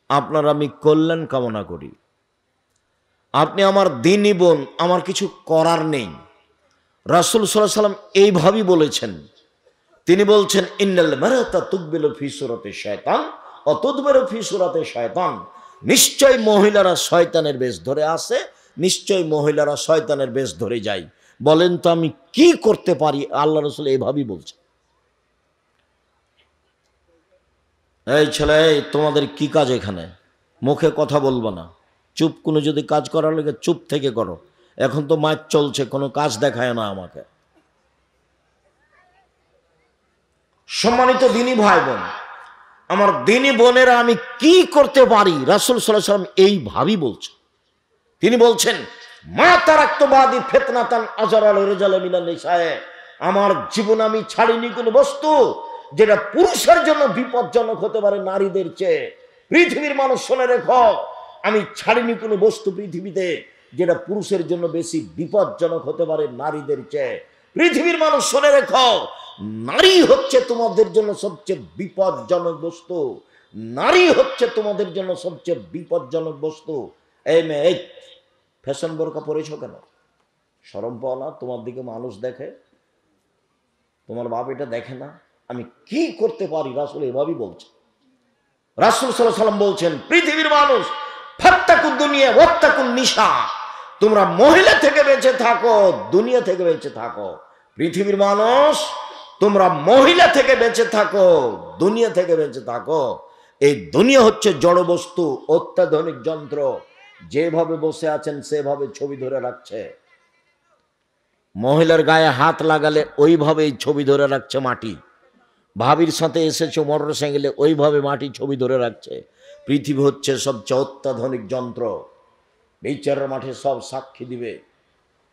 আপনার আমি কল্যাণ কামনা করি। আপনি আমার দিনই বোন, আমার কিছু করার নেই। রাসূল সাল্লাল্লাহু আলাইহি ওয়াসাল্লাম এইভাবেই বলেছেন। তিনি বলছেন ইন্নাল মারাতা তুকবিলু ফি সূরাতি শায়তান ওয়া তুদবিরু ফি সূরাতি শায়তান। নিশ্চয় মহিলারা শয়তানের বেশ ধরে আসে, নিশ্চয় মহিলারা শয়তানের বেশ ধরে যায়। বলেন তো আমি কি করতে পারি? আল্লাহ রাসূল এইভাবেই বলছেন। এই ছেলে, তোমাদের কি কাজ এখানে? মুখে কথা বলবো না, চুপ। কোনো যদি কাজ করার লাগে চুপ থেকে করো। এখন তো মাইক চলছে, কোনো কাজ দেখায় না আমাকে। সম্মানিত দিনী ভাই বোন, আমার দিনী বোনেরা, আমি কি করতে পারি? রাসূল সাল্লাল্লাহু আলাইহি ওয়াসাল্লাম এইভাবেই বলছেন। তিনি বলছেন মা তারাকতু বাদি ফিতনাতান আযরাল রিজাল মিনান নিসায়ে। আমার জীবন আমি ছাড়িনি কোনো বস্তু যেটা পুরুষের জন্য বিপজ্জনক হতে পারে নারীদের চেয়ে। পৃথিবীর মানুষ শুনে রেখো, আমি ছাড়িনি কোনো বস্তু পৃথিবীতে যেটা পুরুষের জন্য বেশি বিপজ্জনক হতে পারে নারীদের চেয়ে। পৃথিবীর মানুষ শুনে রেখো, নারী হচ্ছে তোমাদের জন্য সবচেয়ে বিপজ্জনক বস্তু। নারী হচ্ছে তোমাদের জন্য সবচেয়ে বিপজ্জনক বস্তু। এই মেয়ে, এই ফ্যাশন বোরকা পরেছো কেন? শরম পাও না? তোমার দিকে মানুষ দেখে, তোমার বাপ এটা দেখে না? আমি কি করতে পারি? রাসূল এভাবেই বলছেন। রাসূল সাল্লাল্লাহু আলাইহি ওয়াসাল্লাম বলছেন পৃথিবীর মানুষ ফাত্তাকুদ দুনিয়া ওয়াত্তাকুন নিসা। তোমরা মহিলা থেকে বেঁচে থাকো, দুনিয়া থেকে বেঁচে থাকো। পৃথিবীর মানুষ তোমরা মহিলা থেকে বেঁচে থাকো, দুনিয়া থেকে বেঁচে থাকো। এই দুনিয়া হচ্ছে জড় বস্তু, অত্যাধুনিক যন্ত্র। যেভাবে বসে আছেন সেভাবে ছবি ধরে রাখছে। মহিলার গায়ে হাত লাগালে ওইভাবেই ছবি ধরে রাখছে মাটি। ভাবির সাথে এসেছো মোটর সাইকেলে, ওইভাবে মাটি ছবি ধরে রাখছে। পৃথিবী হচ্ছে সবচেয়ে অত্যাধুনিক যন্ত্র। বিচারের মাঠে সব সাক্ষী দিবে।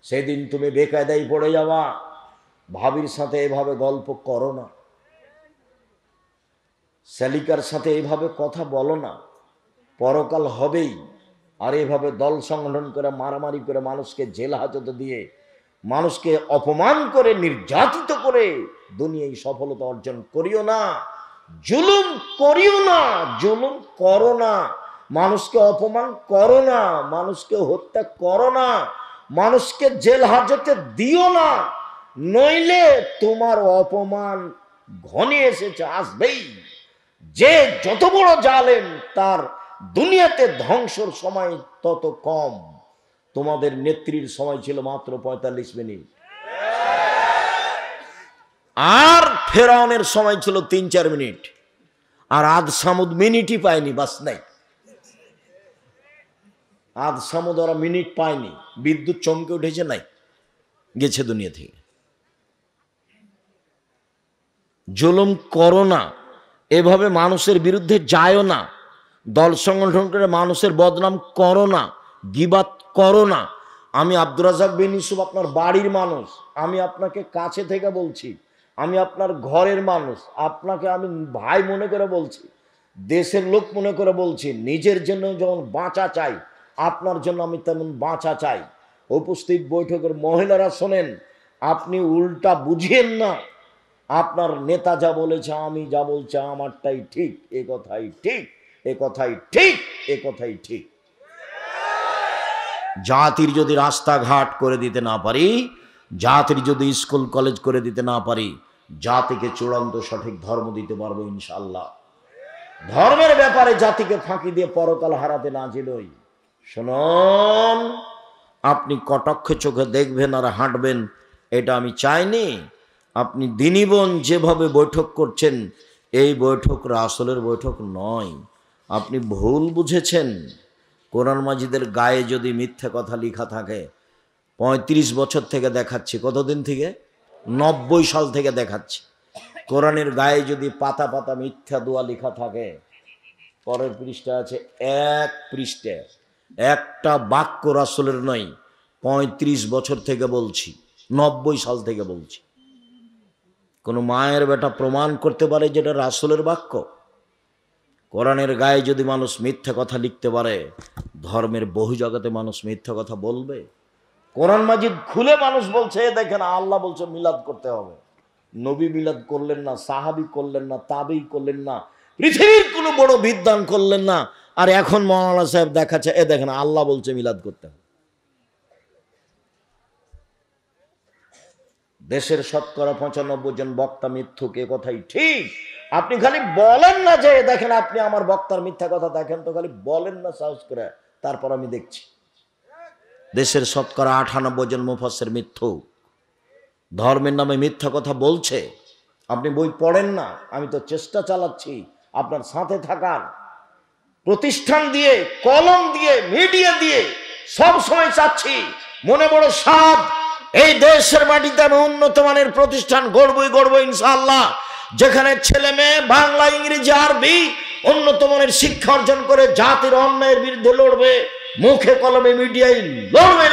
সেদিন তুমি বেকায়দায় পড়ে যাওয়া। ভাবির সাথে এভাবে গল্প করো না, শালিকার সাথে এইভাবে কথা বলো না। পরকাল হবেই। আর এভাবে দল সংগঠন করে মারামারি করে মানুষকে জেল হাজতে দিয়ে মানুষকে অপমান করে নির্যাতিত করে দুনিয়ায় সফলতা অর্জন করিও না। জুলুম করিও না, জুলুম করো না। মানুষকে অপমান করো না, মানুষকে হত্যা করো না, মানুষকে জেল হাজতে দিও না। নইলে তোমার অপমান ঘনিয়ে এসেছে, আসবেই। যে যত বড় জালেম তার দুনিয়াতে ধ্বংসর সময় তত কম। তোমাদের নেত্রীর সময় ছিল মাত্র ৪৫ মিনিট, আর ফেরাউনের সময় ছিল ৩-৪ মিনিট। আর আদ সামুদ মিনিটই পায়নি, বাস নাই। আদ সামুদ ওরা মিনিট পায়নি, বিদ্যুৎ চমকে উঠেছে, নাই, গেছে দুনিয়া থেকে। জুলুম করো না, এভাবে মানুষের বিরুদ্ধে যায়ও না, দল সংগঠন করে মানুষের বদনাম করো না, গীবাত করো না। আমি আব্দুর রাজ্জাক বিন ইউসুফ আপনার বাড়ির মানুষ, আমি আপনাকে কাছে থেকে বলছি, আমি আপনার ঘরের মানুষ, আপনাকে আমি ভাই মনে করে বলছি, দেশের লোক মনে করে বলছি। নিজের জন্য যেমন বাঁচা চাই, আপনার জন্য আমি তেমন বাঁচা চাই। উপস্থিত বৈঠকের মহিলারা শোনেন, আপনি উল্টা বুঝিয়েন না। আপনার নেতা যা বলেছে, আমি যা বলছি আমারটাই ঠিক, এ কথাই ঠিক, এ কথাই ঠিক, এ কথাই ঠিক। জাতির যদি রাস্তাঘাট করে দিতে না পারি, জাতির যদি স্কুল কলেজ করে দিতে না পারি, জাতিকে চূড়ান্ত সঠিক ধর্ম দিতে পারবো ইনশাআল্লাহ। ধর্মের ব্যাপারে জাতিকে ফাঁকি দিয়ে পরকাল হারাতে না যেলই। শুনুন, আপনি কটাক্ষ চোখে দেখবেন আর হাঁটবেন, এটা আমি চাইনি। আপনি দিনী বোন যেভাবে বৈঠক করছেন, এই বৈঠক রাসূলের বৈঠক নয়। আপনি ভুল বুঝেছেন। কোরআন মাজিদের গায়ে যদি মিথ্যা কথা লেখা থাকে, ৩৫ বছর থেকে দেখাচ্ছি, কতদিন থেকে? ৯০ সাল থেকে দেখাচ্ছি। কোরআনের গায়ে যদি পাতা পাতা মিথ্যা দোয়া লেখা থাকে, পরের পৃষ্ঠা আছে, এক পৃষ্ঠা একটা বাক্য রাসূলের নয়। ৩৫ বছর থেকে বলছি, ৯০ সাল থেকে বলছি। কোন মায়ের বেটা প্রমাণ করতে পারে যেটা রাসূলের বাক্য? কোরআনের গায়ে যদি মানুষ মিথ্যা কথা লিখতে পারে, ধর্মের বহু জায়গাতে মানুষ মিথ্যা কথা বলবে। কোরআন মাজিদ খুলে মানুষ বলছে, দেখেন আল্লাহ বলছে মিলাদ করতে হবে। নবী মিলাদ করলেন না, সাহাবী করলেন না, তাবেঈ করলেন না, পৃথিবীর কোন এইগুলো বড় বিদ্বান করলেন না। আর এখন মৌলানা সাহেব দেখাচ্ছে, এ দেখেন আল্লাহ বলছে মিলাদ করতে হবে। দেশের 95% জন বক্তা মিথ্যুক, এ কথাই ঠিক। আপনি খালি বলেন না যে দেখেন আপনি আমার বক্তার মিথ্যা কথা দেখেন তো, খালি বলেন না সাহস করে, তারপর আমি দেখছি। দেশের 98% জন মুফাসসির মিথ্যুক, ধর্মের নামে মিথ্যা কথা বলছে। আপনি বই পড়েন না, আমি তো চেষ্টা চালাচ্ছি আপনার সাথে থাকার, প্রতিষ্ঠান দিয়ে, কলম দিয়ে, মিডিয়া দিয়ে সব সময় চাচ্ছি। মনে বড় সাধ, এই দেশের মাটিতে আমি উন্নত মানের প্রতিষ্ঠান গড়বই ইনশাআল্লাহ, যেখানে ছেলে মেয়ে বাংলা, ইংরেজি, আরবি উন্নত মানের শিক্ষা অর্জন করে জাতির অন্যায়ের বিরুদ্ধে লড়বে, মুখে কলমে মিডিয়ায়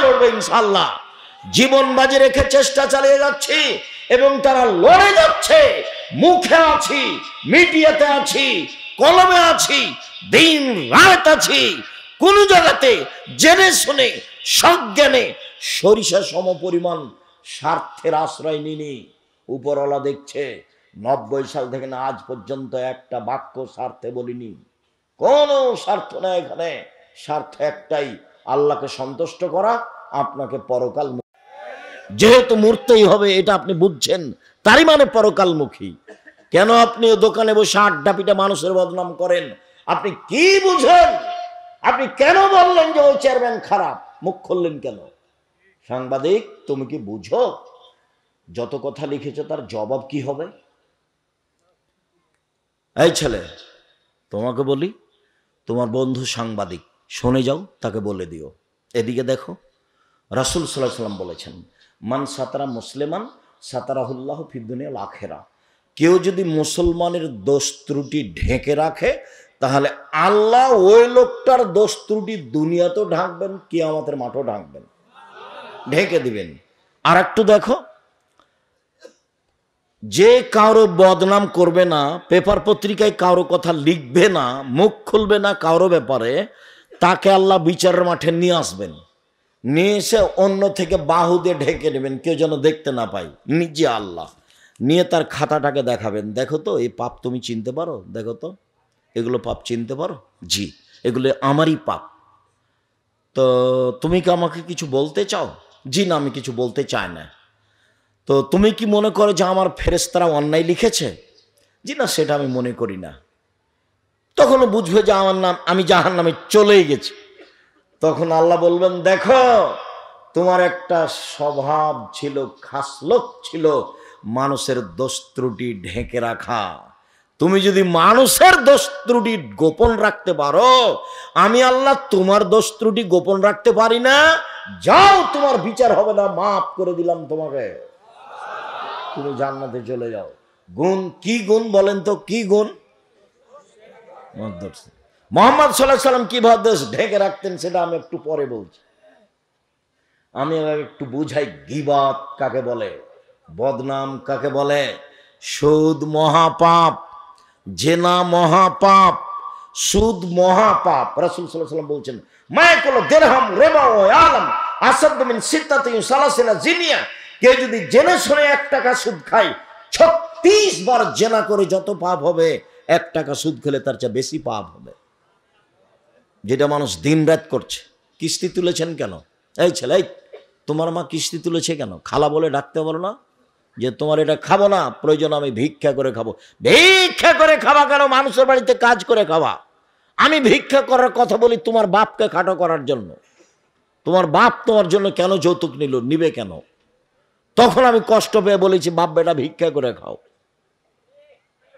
লড়বে ইনশাআল্লাহ। জীবন বাজি রেখে চেষ্টা চালিয়ে যাচ্ছি এবং তারা লড়ে যাচ্ছে। মুখে আছি, মিডিয়াতে আছি, কলমে আছি, দিন রাত আছি। কোন জায়গাতে জেনে শুনে সজ্ঞানে সরিষা সমপরিমাণ স্বার্থের আশ্রয় নিনি। উপরওয়ালা দেখছে 90 সাল থেকে না আজ পর্যন্ত একটা বাক্য স্বার্থে বলিনি। কোন স্বার্থ না এখানে, স্বার্থ একটাই, আল্লাহকে সন্তুষ্ট করা, আপনাকে পরকাল। যেহেতু মরতেই হবে এটা আপনি বুঝছেন, তারই মানে পরকালমুখী। কেন আপনি দোকানে বসে আড্ডা পিটা মানুষের বদনাম করেন? আপনি কি বুঝেন? আপনি কেন বললেন যে ওই চেয়ারম্যান খারাপ? মুখ খুললেন কেন? সাংবাদিক, তুমি কি বুঝো যত কথা লিখেছো তার জবাব কি হবে? এই ছেলে, তোমাকে বলি, তোমার বন্ধু সাংবাদিক, শুনে যাও, তাকে বলে দিও, এদিকে দেখো, রাসূল সাল্লাল্লাহু আলাইহি ওয়াসাল্লাম বলেছেন, মান সাতারা মুসলিমান সাতারাহুল্লাহু ফিদ দুনিয়া ওয়াল আখিরা। কেউ যদি মুসলমানের দোষ ত্রুটি ঢেকে রাখে, তাহলে আল্লাহ ওই লোকটার দোষ ত্রুটি দুনিয়াতেও ঢাকবেন, কিয়ামতের মাঠও ঢাকবেন, ঢেকে দিবেন। আর একটু দেখো, যে কারো বদনাম করবে না, পেপার পত্রিকায় কারো কথা লিখবে না, মুখ খুলবে না কারো ব্যাপারে, তাকে আল্লাহ বিচারের মাঠে নিয়ে আসবেন, নিয়ে এসে অন্য থেকে বাহু দিয়ে ঢেকে নেবেন, কেউ যেন দেখতে না পায়, নিজে আল্লাহ নিয়ে তার খাতাটাকে দেখাবেন, দেখো তো এই পাপ তুমি চিনতে পারো, দেখো তো এগুলো পাপ চিনতে পারো, জি এগুলো আমারই পাপ। তো তুমি কি আমাকে কিছু বলতে চাও? জি না, আমি কিছু বলতে চাই না। তো তুমি কি মনে করো যে আমার ফেরেশতারা অন্যায় লিখেছে? জি না, সেটা আমি মনে করি না। তখনও বুঝবে যে আমার নাম, আমি জাহান্নামে চলেই গেছি। তখন আল্লাহ বলবেন, দেখো তোমার একটা স্বভাব ছিল, খাসলত ছিল মানুষের দোষ ত্রুটি ঢেকে রাখা। তুমি যদি মানুষের দোষ ত্রুটি গোপন রাখতে পারো, আমি আল্লাহ তোমার দোষ ত্রুটি গোপন রাখতে পারি না। যাও, তোমার বিচার হবে না, মাফ করে দিলাম তোমাকে, তুমি জান্নাতে চলে যাও। গুণ কি গুণ বলেন তো, কি গুণ? মুহাম্মদ সাল্লাল্লাহু আলাইহি ওয়াসাল্লাম কিভাবে ঢেকে রাখতেন সেটা আমি একটু পরে বলছি। আমি একটু বুঝাই গীবত কাকে বলে, বদনাম কাকে বলে। সুদ মহাপাপ, জেনা মহাপাপ, সুদ মহাপাপ। রাসূল সাল্লাল্লাহু আলাইহি ওয়াসাল্লাম বলছেন, মায়াকুল দিরহাম রিবা ওয়া আলাম আসাদ মিন সিত্তাতি সালাসিনা জিনিয়া। কেউ যদি জেনে শুনে 1 টাকা সুদ খায়, 36 বার জেনা করে যত পাপ হবে, 1 টাকা সুদ খেলে তার চেয়ে বেশি পাপ হবে। যেটা মানুষ দিন রাত করছে। কিস্তি তুলেছেন কেন? এই ছেলে, তোমার মা কিস্তি তুলেছে কেন? খালা বলে ডাকতে পারো না যে তোমার এটা খাবো না, প্রয়োজন আমি ভিক্ষা করে খাবো। ভিক্ষা করে খাওয়া কেন? মানুষের বাড়িতে কাজ করে খাওয়া। আমি ভিক্ষা করার কথা বলি তোমার বাপকে খাটো করার জন্য। তোমার বাপ তোমার জন্য কেন যৌতুক নিবে কেন? তখন আমি কষ্ট পেয়ে বলেছি, বাপ বেটা ভিক্ষা করে খাও।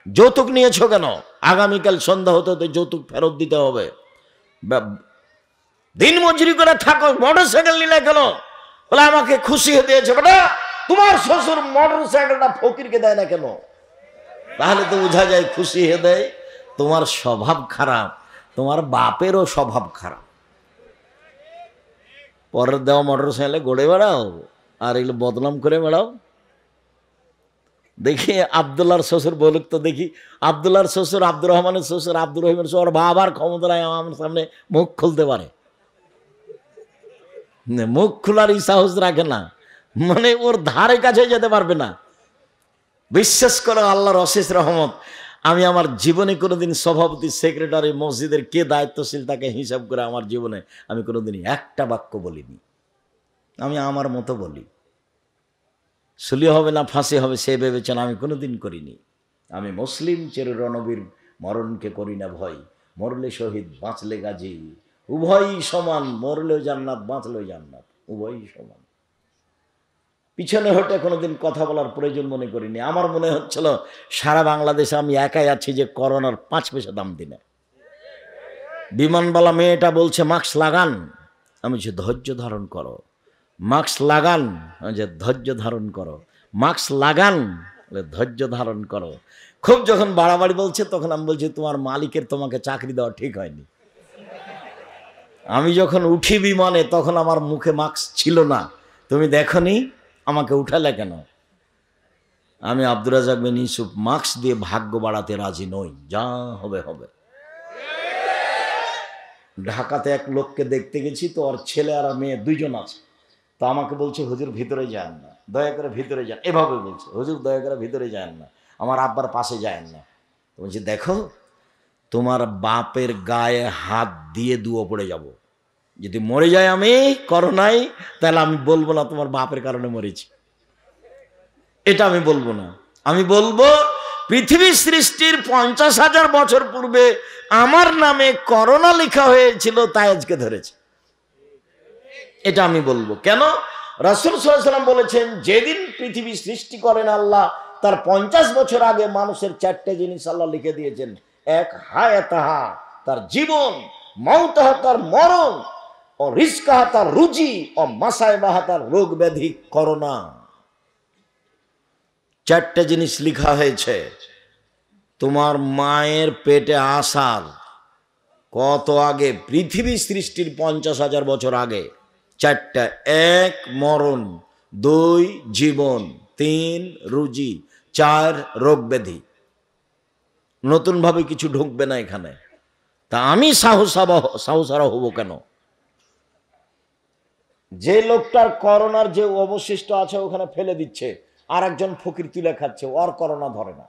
যৌতুক নিয়েছো কেন? আগামীকাল সন্ধ্যা হতে হতে যৌতুক ফেরত দিতে হবে। দিন মজুরি করে থাকো, মোটরসাইকেল নিলে কেন? বলে আমাকে খুশি হয়ে দিয়েছে। বেটা, তোমার শ্বশুর মোটরসাইকেলটা ফকিরকে দেয় না কেন? তাহলে তো বোঝা যায় খুশি হয়ে দেয়। তোমার স্বভাব খারাপ, তোমার বাপেরও স্বভাব খারাপ। পরের দেওয়া মোটরসাইকেলে গড়ে বেড়াও আর এগুলো বদনাম করে বেড়াও। দেখি আব্দুল্লাহর শ্বশুর বলুক তো দেখি, আব্দুল্লাহর শ্বশুর, আব্দুর রহমানের শ্বশুর, আব্দুর রহিমের শ্বশুর, বাবার ক্ষমতায় আমার সামনে মুখ খুলতে পারে? মুখ খোলার সাহস রাখে না, মানে ওর ধারে কাছে যেতে পারবে না। বিশ্বাস করো, আল্লাহর অশেষ রহমত। আমি আমার জীবনে কোনোদিন সভাপতি, সেক্রেটারি, মসজিদের কে দায়িত্বশীল তাকে হিসাব করে আমার জীবনে আমি কোনোদিনই একটা বাক্য বলিনি। আমি আমার মতো বলি। সুলি হবে না ফাঁসি হবে সে ভেবেছেন, আমি কোনোদিন করিনি। আমি মুসলিম চির রণবীর, মরণকে করি না ভয়, মরলে শহীদ বাঁচলে গাজী, উভয়ই সমান, মরলেও জান্নাত বাঁচলেও জান্নাত, উভয়ই সমান। পিছনে হটে কোনোদিন কথা বলার প্রয়োজন মনে করিনি। আমার মনে হচ্ছিল সারা বাংলাদেশে আমি একাই আছি যে করোনার 5 পয়সা দাম দিনে। বিমানবালা মেয়েটা বলছে মাস্ক লাগান, আমি যে ধৈর্য ধারণ করো, মাস্ক লাগান, যে ধৈর্য ধারণ করো, মাস্ক লাগান, ধৈর্য ধারণ করো। খুব যখন বাড়াবাড়ি বলছে তখন আমি বলছি তোমার মালিকের তোমাকে চাকরি দেওয়া ঠিক হয়নি। আমি যখন উঠি বিমানে তখন আমার মুখে মাস্ক ছিল না, তুমি দেখনি, আমাকে উঠালে কেন? আমি আব্দুর রাজ্জাক বিন ইউসুফ মাস্ক দিয়ে ভাগ্য বাড়াতে রাজি নই, যা হবে হবে। ঢাকাতে এক লোককে দেখতে গেছি, তো ওর ছেলে আর মেয়ে দুইজন আছে। তো আমাকে বলছে হুজুর ভিতরে যান না, দয়া করে ভিতরে যান, এভাবে বলছে, হুজুর দয়া করে ভিতরে যান না, আমার আব্বার পাশে যান না। বলছি দেখো তোমার বাপের গায়ে হাত দিয়ে দুয়ো পড়ে যাব, যদি মরে যায় আমি করোনায়, তাহলে আমি বলবো না তোমার বাপের কারণে মরেছি, এটা আমি বলবো না। আমি বলবো পৃথিবী সৃষ্টির 50,000 বছর পূর্বে আমার নামে করোনা লেখা হয়েছিল, তাই আজকে ধরেছে, এটা আমি বলবো। কেন? রাসূল সাল্লাল্লাহু আলাইহি ওয়াসাল্লাম বলেছেন যেদিন পৃথিবী সৃষ্টি করেন আল্লাহ, তার 50 বছর আগে মানুষের 4টে জিনিস আল্লাহ লিখে দিয়েছেন। এক হায়াতাহা, তার জীবন, মাউতাহা, তার মরণ, ও রিজকাহা, তার রুজি, ও মাসাইবাহা, তার রোগ ব্যাধি করোনা। 4টে জিনিস লেখা হয়েছে। তোমার মায়ের পেটে আসার কত আগে, পৃথিবী সৃষ্টির 50,000 বছর আগে 4টা। 1 মরণ, 2 জীবন, 3 রুজি, 4 রোগ ব্যাধি। নতুনভাবে কিছু ঢুকবে না এখানে। তা আমি সাহসারা হব কেন? যে লোকটার করোনার যে অবশিষ্ট আছে ওখানে ফেলে দিচ্ছে, আর একজন ফকির তুলে খাচ্ছে, ওর করোনা ধরে না,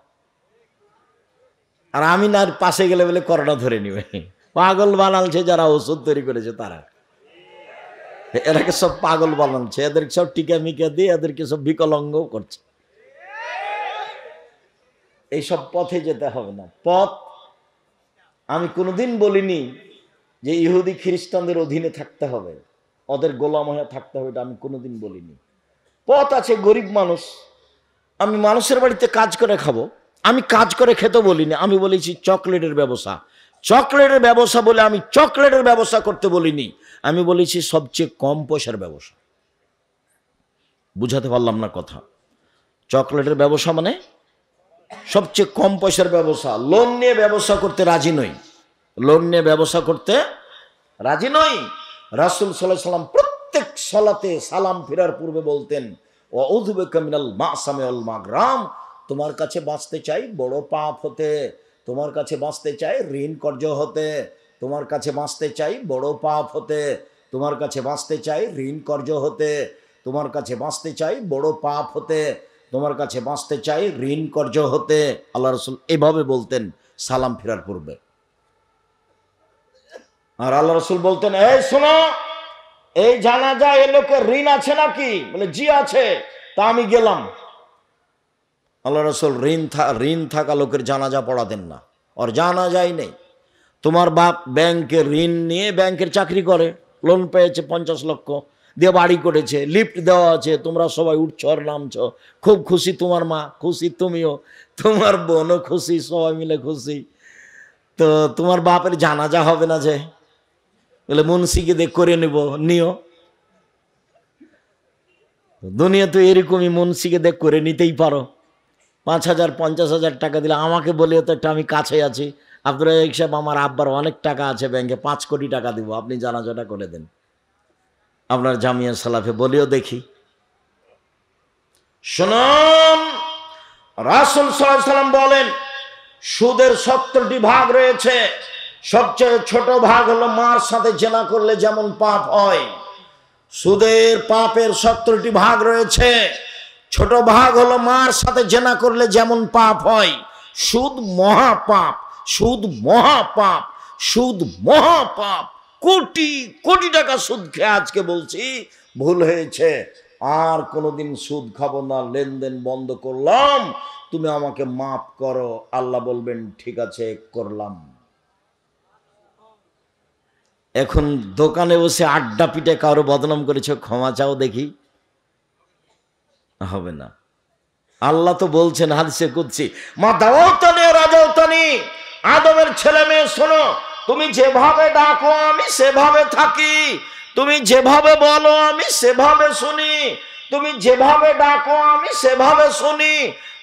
আর আমি না পাশে গেলে বলে করোনা ধরে নিবে। পাগল বানালছে যারা ওষুধ তৈরি করেছে তারা, এরাকে সব পাগল বানাচ্ছে, এদেরকে সব টিকা মিকা দিয়ে এদেরকে সব বিকলাঙ্গ করছে। এইসব পথে যেতে হবে না। পথ আমি কোনোদিন বলিনি যে ইহুদি খ্রিস্টানদের অধীনে থাকতে হবে, ওদের গোলাম হয়ে থাকতে হবে, এটা আমি কোনোদিন বলিনি। পথ আছে, গরিব মানুষ, আমি মানুষের বাড়িতে কাজ করে খাবো, আমি কাজ করে খেতে বলিনি, আমি বলেছি চকলেটের ব্যবসা। চকলেটের ব্যবসা বলে আমি চকলেটের ব্যবসা করতে বলিনি, আমি বলেছি সবচেয়ে কম পয়সার ব্যবসা। বুঝাতে পারলাম না কথা? চকলেটের ব্যবসা মানে সবচেয়ে কম পয়সার ব্যবসা। লোন নিয়ে ব্যবসা করতে রাজি নই, লোন নিয়ে ব্যবসা করতে রাজি নই। রাসূল সাল্লাল্লাহু আলাইহি ওয়াসাল্লাম প্রত্যেক সালাতে সালাম ফেরার পূর্বে বলতেন ওয়াউযু বিকা মিনাল মাসামি ওয়াল মাগরাম, তোমার কাছে বাঁচতে চাই বড় পাপ হতে, তোমার কাছে বাঁচতে চাই ঋণ কর্য হতে, তোমার কাছে বাঁচতে চাই বড় পাপ হতে, তোমার কাছে বাঁচতে চাই ঋণ কর্য হতে, তোমার কাছে বাঁচতে চাই বড় পাপ হতে, তোমার কাছে বাঁচতে চাই ঋণ কর্য হতে। আল্লাহ রাসূল এভাবে বলতেন সালাম ফেরার পূর্বে। আর আল্লাহ রাসূল বলতেন এই শোনো, এই জানাজা এ লোকের ঋণ আছে নাকি? বলে জি আছে। তা আমি গেলাম। আল্লাহ রাসূল ঋণ থাকা লোকের জানাজা পড়াতেন না, ওর জানাজাই নেই। তোমার বাপ ব্যাংকে ঋণ নিয়ে ব্যাংকের চাকরি করে, লোন পেয়েছে 50 লক্ষ দিয়ে বাড়ি করেছে, লিফট দেওয়া আছে, তোমরা সবাই উঠছ আর নামছ, খুব খুশি, তোমার মা খুশি, তুমিও, তোমার বোনও খুশি, সবাই মিলে খুশি। তো তোমার বাপের জানাজা হবে না যে? বলে মুন্সিকে দেখ করে নিও। দুনিয়া তো এরকমই, মুন্সিকে দেখ করে নিতেই পারো। 5,000 50,000 টাকা দিলে আমাকে বলিও তো একটা, আমি কাছে আছি, আব্দুর রাজ্জাক সাহেব আমার আব্বার অনেক টাকা আছে ব্যাংকে, 5 কোটি টাকা দিব, আপনি জানাজাটা করে দেন, আপনার জামিয়া সালাফে বলিও দেখি। শুনুন, রাসূল সাল্লাল্লাহু আলাইহি ওয়াসাল্লাম বলেন সুদের 70টি ভাগ রয়েছে। সবচেয়ে ছোট ভাগ হলো মার সাথে জেনা করলে যেমন পাপ হয়, সুদের পাপের 70টি ভাগ রয়েছে। ছোট ভাগ হলো মার সাথে জেনা করলে যেমন পাপ হয়, সুদ মহাপাপ, সুদ মহাপাপ, সুদ মহাপাপ। কোটি কোটি টাকা সুদ খেয়ে আজকে বলছি ভুল হয়েছে, আর কোনোদিন সুদ খাবো না, লেনদেন বন্ধ করলাম, তুমি আমাকে মাফ করো। আল্লাহ বলবেন ঠিক আছে করলাম। এখন দোকানে বসে আড্ডা পিটে কারো বদনাম করেছে, ক্ষমা চাও দেখি, হবে না। আল্লাহ তো বলছেন হাদিসে কুদসি, মা দাওয়াতানি রাজাওতানি, আদমের ছেলে মেয়ে শোনো, তুমি যেভাবে ডাকো আমি সেভাবে থাকি, তুমি যেভাবে বলো আমি সেভাবে শুনি, তুমি যেভাবে ডাকো আমি সেভাবে শুনি,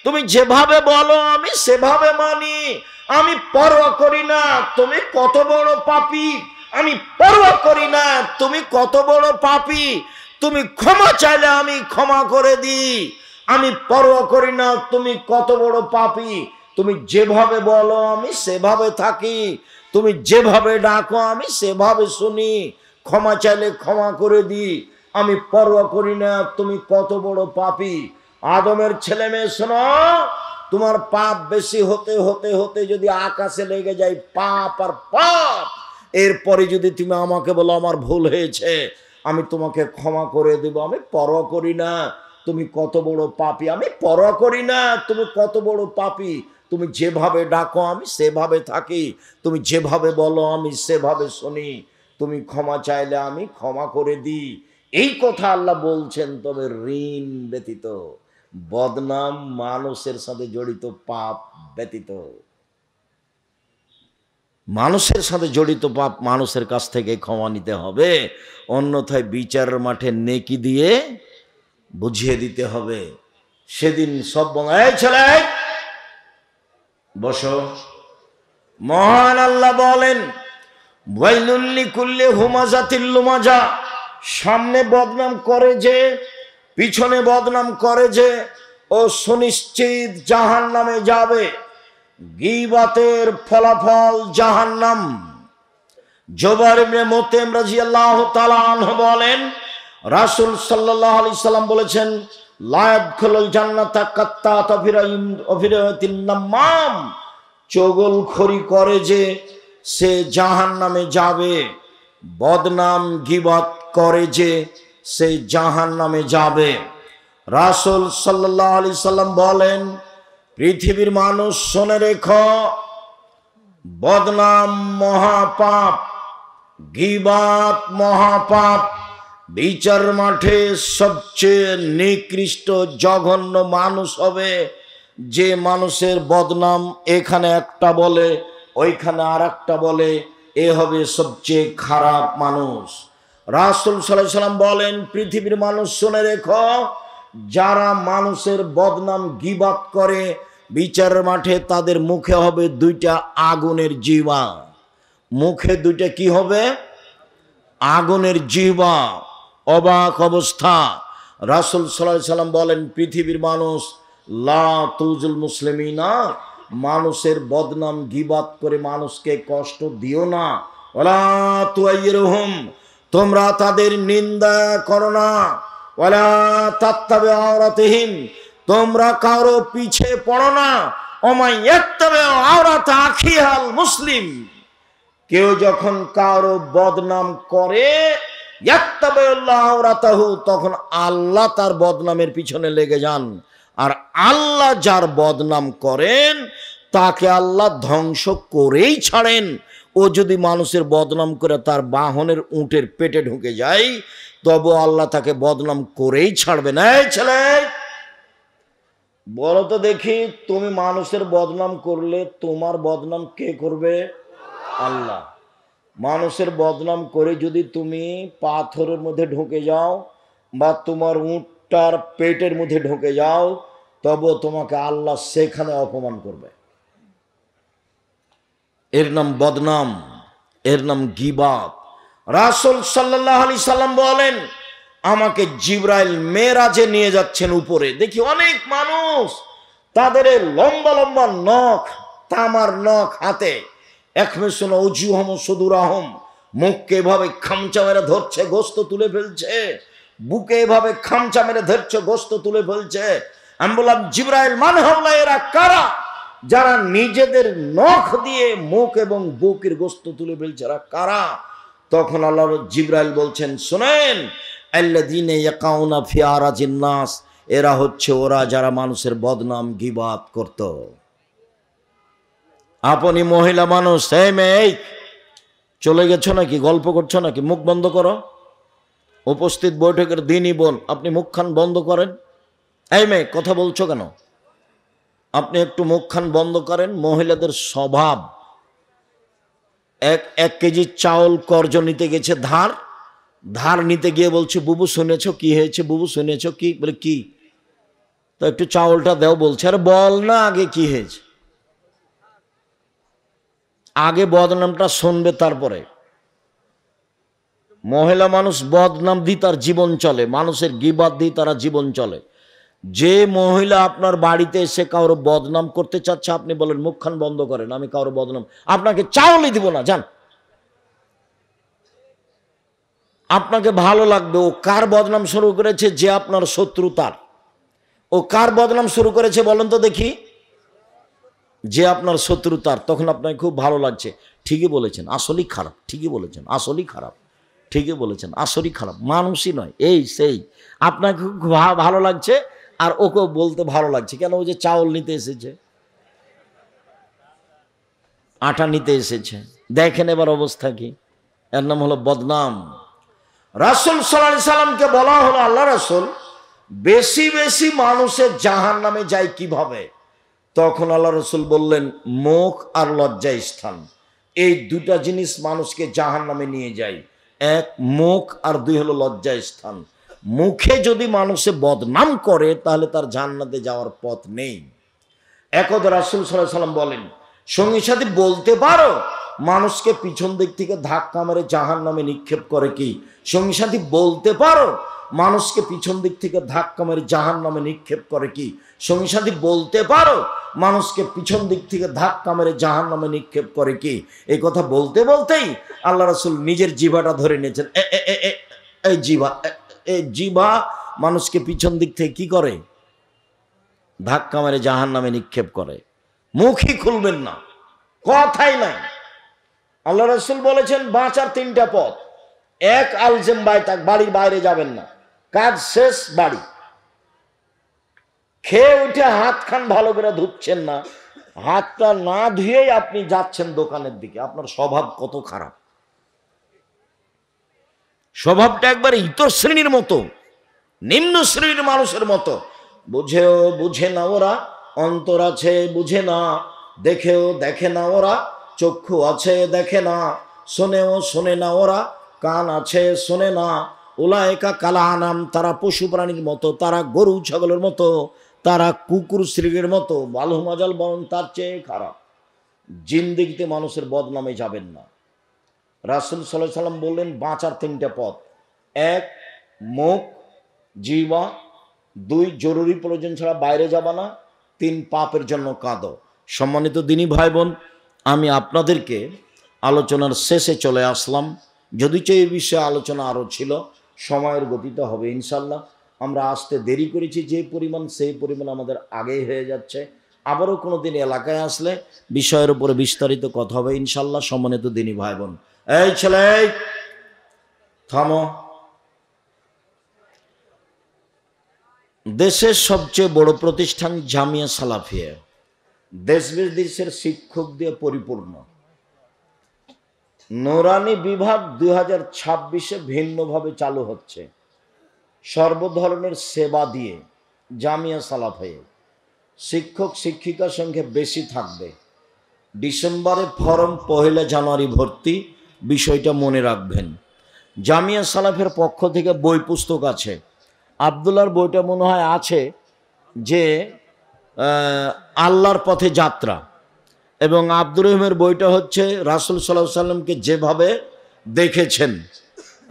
তুমি যেভাবে বলো আমি সেভাবে মানি। আমি পরোয়া করি না তুমি কত বড় পাপী, আমি পরোয়া করি না তুমি কত বড় পাপী, তুমি ক্ষমা চাইলে আমি ক্ষমা করে দিই, আমি পরোয়া করি না তুমি কত বড় পাপী, তুমি যেভাবে বলো আমি সেভাবে থাকি, তুমি যেভাবে ডাকো আমি সেভাবে শুনি, ক্ষমা চাইলে ক্ষমা করে দিই, আমি পরোয়া করি না তুমি কত বড় পাপী। আদমের ছেলে মেয়ে শোনো, তোমার পাপ বেশি হতে হতে হতে যদি আকাশে লেগে যায় পাপ আর পাপ, এরপরে যদি তুমি আমাকে বলো আমার ভুল হয়েছে, আমি তোমাকে ক্ষমা করে দেব, আমি পরোয়া করি না তুমি কত বড় পাপী, আমি পরোয়া করি না তুমি কত বড় পাপী, তুমি যেভাবে ডাকো আমি সেভাবে থাকি, তুমি যেভাবে বলো আমি সেভাবে শুনি, তুমি ক্ষমা চাইলে আমি ক্ষমা করে দিই। এই কথা আল্লাহ বলছেন। তবে ঋণ ব্যতীত, বদনাম মানুষের সাথে জড়িত পাপ ব্যতীত, মানুষের সাথে জড়িত পাপ মানুষের কাছ থেকে ক্ষমা নিতে হবে, অন্যথায় বিচারের মাঠে নেকি দিয়ে বুঝিয়ে দিতে হবে। সেদিন সব এই ছেলে বসো, মহান আল্লাহ বলেন ওয়াইলুল লিকুল্লি হুমাজাতিল লুমাজা, সামনে বদনাম করে যে, পিছনে বদনাম করে যে, ও সুনিশ্চিত জাহান্নামে যাবে, গীবাতের ফলাফল জাহান্নাম। জুবাইর ইবনে মুতঈম রাদিয়াল্লাহু তাআলা আনহু বলেন, রাসূল সাল্লাল্লাহু আলাইহি সাল্লাম বলেছেন, লা ইয়াদখুলুল জান্নাতা কাত্তাতু ফিরাতিন নামাম, চগলখড়ি করে যে সে জাহান্নামে যাবে, বদনাম গীবত করে যে সে জাহান্নামে যাবে। রাসূল সাল্লাল্লাহু আলাইহি সাল্লাম বলেন, পৃথিবীর মানুষ শুনে রেখো, বদনাম মহাপাপ, গীবত মহাপাপ, বিচার মাঠে সবচেয়ে নিকৃষ্ট জঘন্য মানুষ হবে যে মানুষের বদনাম এখানে একটা বলে ওইখানে আর একটা বলে, এ হবে সবচেয়ে খারাপ মানুষ। রাসূল সাল্লাল্লাহু আলাইহি সাল্লাম বলেন, পৃথিবীর মানুষ শুনে রেখো, যারা মানুষের বদনাম গীবত করে বিচারের মাঠে তাদের মুখে হবে দুইটা আগুনের জিহ্বা, মুখে দুইটা কি হবে? আগুনের জিহ্বা। অবাক অবস্থা। রাসূল সাল্লাল্লাহু আলাইহি সাল্লাম বলেন, পৃথিবীর মানুষ লা তুজুল মুসলিমিনা, মানুষের বদনাম গীবত করে মানুষকে কষ্ট দিও না, ওয়ালা তুআইরুহুম, তোমরা তাদের নিন্দা করো না, ওয়ালা তাত্তাবি আওরাতিহিম, তোমরা কারো পিছে পড়ো না, ওমাই ইয়াত্তাবি আওরাতা আখিহাল মুসলিম, কেউ যখন কারো বদনাম করে ইয়াত্তাবিউল্লাহ আওরাতাহু, তখন আল্লাহ তার বদনামের পিছনে লেগে যান, আর আল্লাহ যার বদনাম করেন তাকে আল্লাহ ধ্বংস করেই ছাড়েন। ও যদি মানুষের বদনাম করে তার বাহনের উটের পেটে ঢুকে যায়, তবু আল্লাহ তাকে বদনাম করেই ছাড়বে না। এই ছেলে বলো তো দেখি, তুমি মানুষের বদনাম করলে তোমার বদনাম কে করবে? আল্লাহ। মানুষের বদনাম করে যদি তুমি পাথরের মধ্যে ঢুকে যাও বা তোমার উটটার পেটের মধ্যে ঢুকে যাও, তবে তোমাকে আল্লাহ সেখানে অপমান করবে। এর নাম বদনাম, এর নাম গীবত। রাসূল সাল্লাল্লাহু আলাইহি সাল্লাম বলেন, আমাকে জিবরাইল মেরাজে নিয়ে যাচ্ছেন উপরে, দেখি অনেক মানুষ তাদের লম্বা লম্বা নখ, তামার নখ হাতে, একমেশুন উজুহম সুদুরাহম, মুখকে এভাবে খামচা মেরে ধরছে, গোস্ত তুলে ফেলছে, বুকে এভাবে খামচা মেরে ধরছে, গোস্ত তুলে ফেলছে। আমি বললাম, জিবরাইল মান হাওলা, এরা কারা? যারা নিজেদের নখ দিয়ে মুখ এবং বুকের গোস্ত তুলে ফেলছে এরা কারা? তখন আল্লাহ জিবরাইল বলছেন, শোনেন, আল্লাযীনা ইয়াকাউনা ফি আরাজিন নাস, এরা হচ্ছে ওরা যারা মানুষের বদনাম গীবাত করত। আপনি মহিলা মানুষ, এই মেয়ে, চলে গেছো নাকি? গল্প করছো নাকি? মুখ বন্ধ করো। উপস্থিত বৈঠকের দিনই বোন, আপনি মুখখান বন্ধ করেন। এই মেয়ে, কথা বলছো কেন? আপনি একটু মুখখান বন্ধ করেন। মহিলাদের স্বভাব, এক কেজি চাউল কর্জ নিতে গেছে ধার নিতে গিয়ে বলছে, বুবু শুনেছো কি হয়েছে? বুবু শুনেছো কি? বলে কি? তো একটু চাউলটা দাও বলছে। আরে বল না আগে কি হয়েছে, আগে বদনামটা শুনবে তারপরে। মহিলা মানুষ বদনাম দিয়ে তার জীবন চলে, মানুষের গীবাত দিয়ে তারা জীবন চলে। যে মহিলা আপনার বাড়িতে এসে কারো বদনাম করতে চাচ্ছে, আপনি বলেন মুখখান বন্ধ করেন, আমি কারো বদনাম, আপনাকে চাউলই দিব না, যান। আপনাকে ভালো লাগবে। ও কার বদনাম শুরু করেছে? যে আপনার শত্রু তার। ও কার বদনাম শুরু করেছে বলেন তো দেখি? যে আপনার শত্রু তার। তখন আপনাকে খুব ভালো লাগছে, ঠিকই বলেছেন, আসলেই খারাপ, ঠিকই বলেছেন, আসলেই খারাপ, ঠিকই বলেছেন, আসলেই খারাপ, মানুষই নয়, এই সেই। আপনাকে খুব ভালো লাগছে, আর ওকে বলতে ভালো লাগছে কেন? ও যে চাউল নিতে এসেছে, আটা নিতে এসেছে। দেখেন এবার অবস্থা কি। এর নাম হলো বদনাম। রাসূল সাল্লাল্লাহু আলাইহি সাল্লামকে বলা হলো, আল্লাহ রাসূল, বেশি বেশি মানুষের জাহান্নামে যায় কিভাবে? তখন আল্লাহ রাসূল বললেন, মুখ আর লজ্জা স্থান, এই দুটা জিনিস মানুষকে জাহান্নামে নিয়ে যায়। এক মুখ, আর দুই হলো লজ্জা স্থান। মুখে যদি মানুষে বদনাম করে তাহলে তার জান্নাতে যাওয়ার পথ নেই। একদা রাসূল সাল্লাল্লাহু আলাইহি সাল্লাম বলেন, সঙ্গী সাথী বলতে পারো মানুষকে পিছন দিক থেকে ধাক্কা মেরে জাহান্নামে নিক্ষেপ করে কি? সঙ্গী সাথী বলতে পারো মানুষকে পিছন দিক থেকে ধাক্কা মেরে জাহান্নামে নিক্ষেপ করে কি? সঙ্গী সাথী বলতে পারো মানুষকে পিছন দিক থেকে ধাক্কা মেরে জাহান্নামে নিক্ষেপ করে কি? এই কথা বলতে বলতেই আল্লাহ রাসূল নিজের জিভাটা ধরে নিয়েছেন। এই জিভা মানুষকে পিছন দিক থেকে কি করে? ধাক্কা মেরে জাহান্নামে নিক্ষেপ করে। মুখই খুলবেন না, কথাই নাই। আল্লাহ রাসূল বলেছেন বাঁচার তিনটা পথ। এক, আলজেম বাইতাক, বাড়ির বাইরে যাবেন না, কাজ শেষ বাড়ি। খেয়ে উঠে হাত খান ভালো করে ধুচ্ছেন না, হাতটা না ধুয়েই আপনি যাচ্ছেন দোকানের দিকে। আপনার স্বভাব কত খারাপ! স্বভাবটা একবার ইতর শ্রেণীর মতো, নিম্ন শ্রেণীর মানুষের মতো। বুঝেও বুঝে না ওরা, অন্তর আছে বুঝে না, দেখেও দেখে না ওরা, চক্ষু আছে দেখে না, শোনেও শোনে না ওরা, কান আছে শোনে না। উলায়েকা কালা আনাম, তারা পশু প্রাণীর মতো, তারা গরু ছাগলের মতো, তারা কুকুর শ্রীগের মতো, বালু মাজাল বরং তার চেয়ে খারাপ। জিন্দেগিতে মানুষের বদনামে যাবেন না। রাসূল সাল্লাল্লাহু আলাইহি সাল্লাম বললেন বাঁচার তিনটা পথ। এক, মুখ জিহ্বা। দুই, জরুরি প্রয়োজন ছাড়া বাইরে যাবা না। তিন, পাপের জন্য কাঁদো। সম্মানিত দিনী ভাই বোন, আমি আপনাদেরকে আলোচনার শেষে চলে আসলাম। যদিচ এই বিষয়ে আলোচনা আরও ছিল, সময়ের গতিতে হবে ইনশাল্লাহ। আমরা আসতে দেরি করেছি যে পরিমাণ, সেই পরিমাণ আমাদের আগেই হয়ে যাচ্ছে। আবারও কোনো দিন এলাকায় আসলে বিষয়ের উপরে বিস্তারিত কথা হবে ইনশাল্লাহ। সম্মানিত দিনী ভাই বোন, এই ছেলে থামো। দেশের সবচেয়ে বড় প্রতিষ্ঠান জামিয়া সালাফিয়া, দেশ বিদেশের শিক্ষক দিয়ে পরিপূর্ণ। নুরানি বিভাগ 2026-এ ভিন্নভাবে চালু হচ্ছে, সর্বধরনের সেবা দিয়ে। জামিয়া সালাফিয়া শিক্ষক শিক্ষিকার সংখ্যা বেশি থাকবে। ডিসেম্বরে ফরম, 1 জানুয়ারি ভর্তি। বিষয়টা মনে রাখবেন। জামিয়া সালাফের পক্ষ থেকে বই পুস্তক আছে। আব্দুল্লাহর বইটা মনে হয় আছে, যে আল্লাহর পথে যাত্রা, এবং আব্দুর রহিমের বইটা হচ্ছে রাসূল সাল্লাল্লাহু আলাইহি সাল্লামকে যেভাবে দেখেছেন।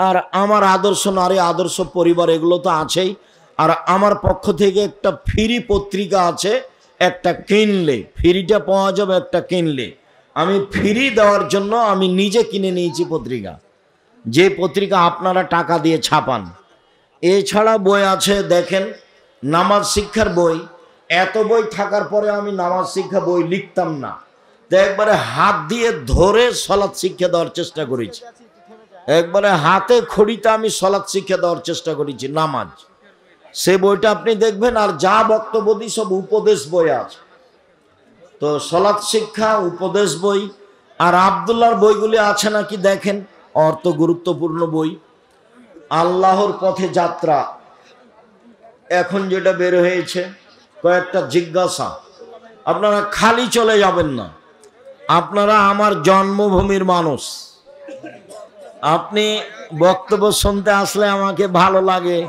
আর আমার আদর্শ নারী, আদর্শ পরিবার, এগুলো তো আছেই। আর আমার পক্ষ থেকে একটা ফ্রি পত্রিকা আছে, একটা কিনলে ফ্রিটা পাওয়া যাবে, একটা কিনলে। আমি ফ্রি দেওয়ার জন্য আমি নিজে কিনে নিয়েছি পত্রিকা, যে পত্রিকা আপনারা টাকা দিয়ে ছাপান। এছাড়া বই আছে, দেখেন, নামাজ শিক্ষার বই, এত বই থাকার পরে আমি নামাজ শিক্ষা বই লিখতাম না, তো একবারে হাত দিয়ে ধরে সলাৎ শিক্ষা দেওয়ার চেষ্টা করেছি, একবারে হাতে খড়িতে আমি সলাৎ শিক্ষা দেওয়ার চেষ্টা করেছি নামাজ। সে বইটা আপনি দেখবেন, আর যা বক্তব্য দিই সব উপদেশ বই আছে। তো সলাৎ শিক্ষা, উপদেশ বই, আর আব্দুল্লাহর বইগুলি আছে নাকি দেখেন, অর্থ গুরুত্বপূর্ণ বই। আল্লাহর পথে যাত্রা এখন যেটা বের হয়েছে, কয়েকটা জিজ্ঞাসা, আপনারা খালি চলে যাবেন না, আপনারা আমার জন্মভূমির মানুষ, আপনি বক্তব্য শুনতে আসলে আমাকে ভালো লাগে,